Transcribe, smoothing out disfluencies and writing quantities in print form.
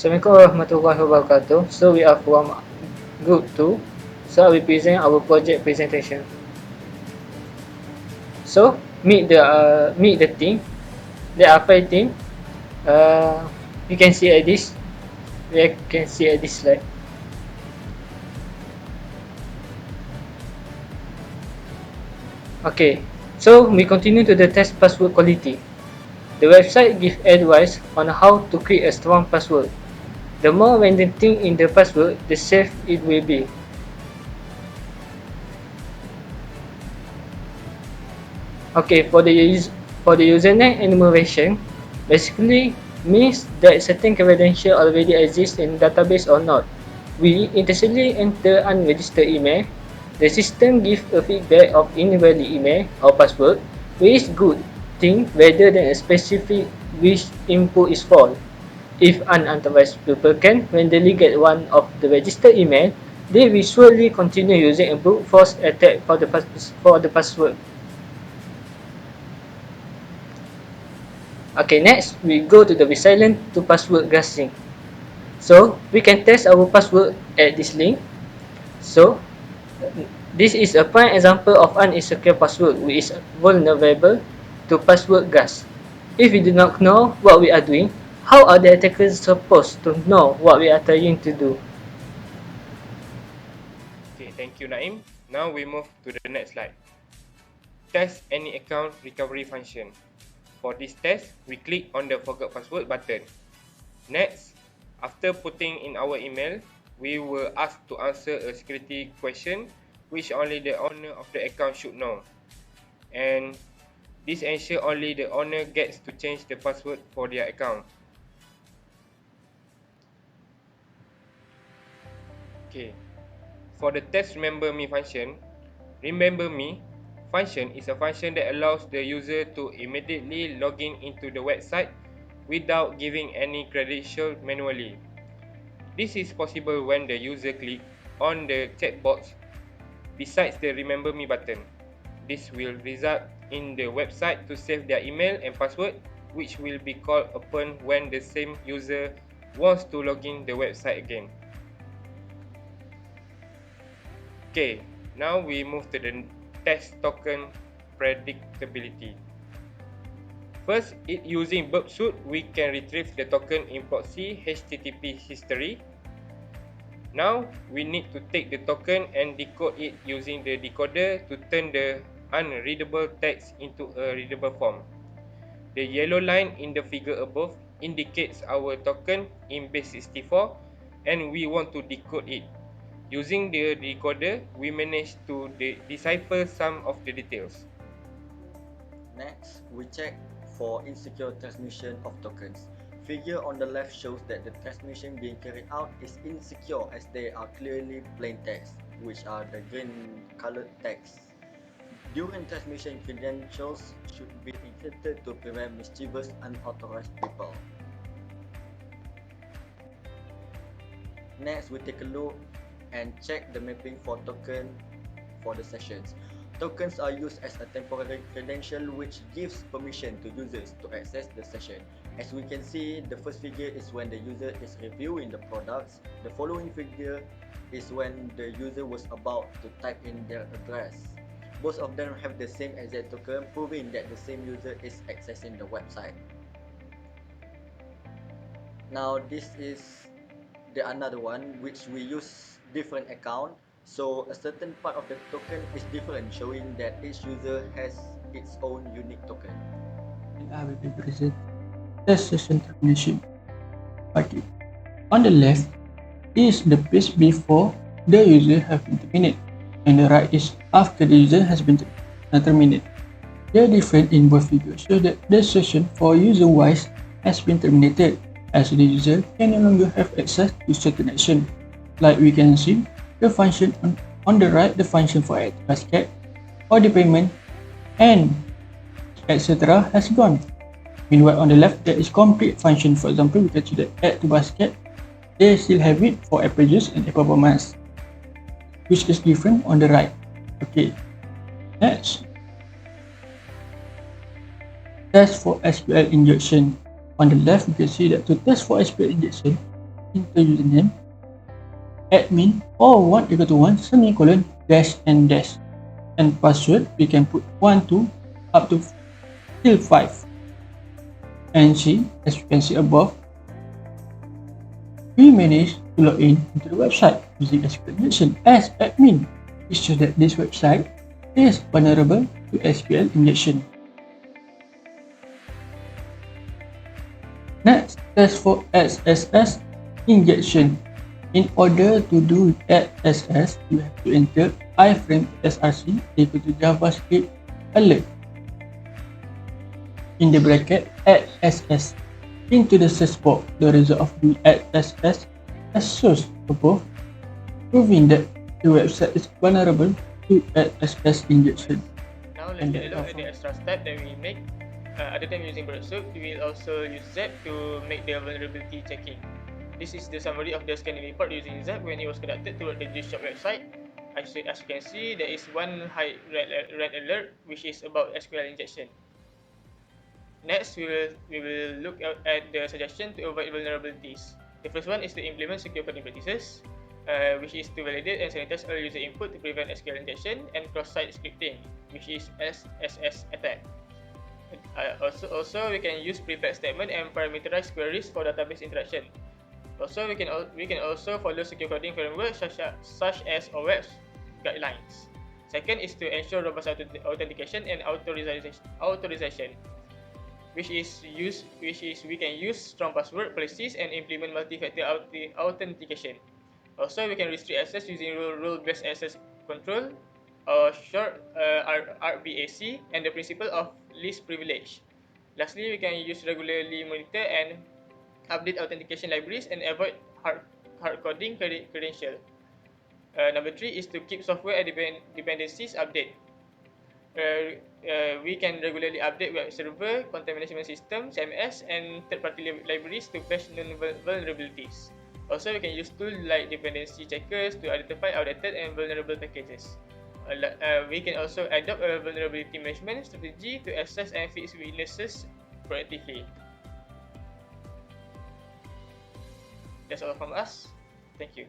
Assalamualaikum warahmatullahi wabarakatuh. So we are from group 2. So I will present our project presentation. So meet the team. There are 5 team. You can see at this. You can see at this slide. Okay. So we continue to the test password quality. The website gives advice on how to create a strong password. The more random thing in the password, the safe it will be. Okay, for the username enumeration, basically means that certain credential already exist in database or not. We intentionally enter unregistered email. The system gives a feedback of invalid email or password, which is good thing rather than a specific which input is false. If an unauthorized people can randomly get one of the registered email, they will surely continue using a brute force attack for the password. Okay, next we go to the resilient to password guessing. So we can test our password at this link. So this is a prime example of an insecure password which is vulnerable to password guess. If we do not know what we are doing, how are the attackers supposed to know what we are trying to do? Okay, thank you Naim. Now we move to the next slide. Test any account recovery function. For this test, we click on the forgot password button. Next, after putting in our email, we were asked to answer a security question which only the owner of the account should know. And this ensures only the owner gets to change the password for their account. Okay, for the test remember me function, remember me function is a function that allows the user to immediately log in into the website without giving any credential manually. This is possible when the user clicks on the checkbox besides the remember me button. This will result in the website to save their email and password, which will be called upon when the same user wants to log in the website again. Okay, now we move to the test token predictability. First, using burp suite, we can retrieve the token in proxy HTTP history. Now, we need to take the token and decode it using the decoder to turn the unreadable text into a readable form. The yellow line in the figure above indicates our token in base64 and we want to decode it. Using the decoder, we managed to decipher some of the details. Next, we check for insecure transmission of tokens. Figure on the left shows that the transmission being carried out is insecure as they are clearly plain text, which are the green colored text. During transmission, credentials should be encrypted to prevent mischievous unauthorized people. Next, we take a look and check the mapping for token for the sessions. Tokens are used as a temporary credential which gives permission to users to access the session. As we can see, the first figure is when the user is reviewing the products. The following figure is when the user was about to type in their address. Both of them have the same exact token, proving that the same user is accessing the website. Now this is the another one which we use different account, so a certain part of the token is different, showing that each user has its own unique token. And I will be present test session termination. Okay. On the left is the page before the user has been terminated, and the right is after the user has been terminated. They are different in both figures, so that the session for user wise has been terminated, as the user can no longer have access to certain action. Like we can see, the function on the right, the function for add basket or the payment and etc. has gone. Meanwhile, on the left, there is complete function. For example, we can see that add to basket, they still have it for apple juice and apple performance, which is different on the right. Okay, next, test for SQL injection. On the left, you can see that to test for SQL injection, enter username, admin, or 1 semicolon dash and dash. And password, we can put 1 to up to till 5. And see, as you can see above, we managed to log in into the website using SQL injection as admin. It shows that this website is vulnerable to SQL injection. Next, test for SSS injection. In order to do SSS, you have to enter iframe src equal to JavaScript alert in the bracket @ss. Into the search box, the result of the @ss as source above, proving that the website is vulnerable to SSS injection. Now let's take a look at the extra step that we make. Other than using Broadsoup, we will also use Zap to make the vulnerability checking. This is the summary of the scanning report using Zap when it was conducted toward the G-Shock website. As you can see, there is one high red alert, which is about SQL injection. Next, we will look at the suggestion to avoid vulnerabilities. The first one is to implement secure coding practices, which is to validate and sanitize all user input to prevent SQL injection, and cross-site scripting, which is SSS attack. Also, we can use prepacked statement and parameterized queries for database interaction. Also, we can also follow secure coding framework such as OWASP guidelines. Second is to ensure robust authentication and authorization, which is we can use strong password policies and implement multi-factor authentication. Also, we can restrict access using rule-based access control, or short RBAC, and the principle of least privilege. Lastly, we can regularly monitor and update authentication libraries and avoid hard coding credential. Number 3 is to keep software dependencies update. We can regularly update web server, content management system, CMS, and third-party libraries to patch known vulnerabilities. Also, we can use tools like dependency checkers to identify outdated and vulnerable packages. We can also adopt a vulnerability management strategy to assess and fix weaknesses proactively. That's all from us. Thank you.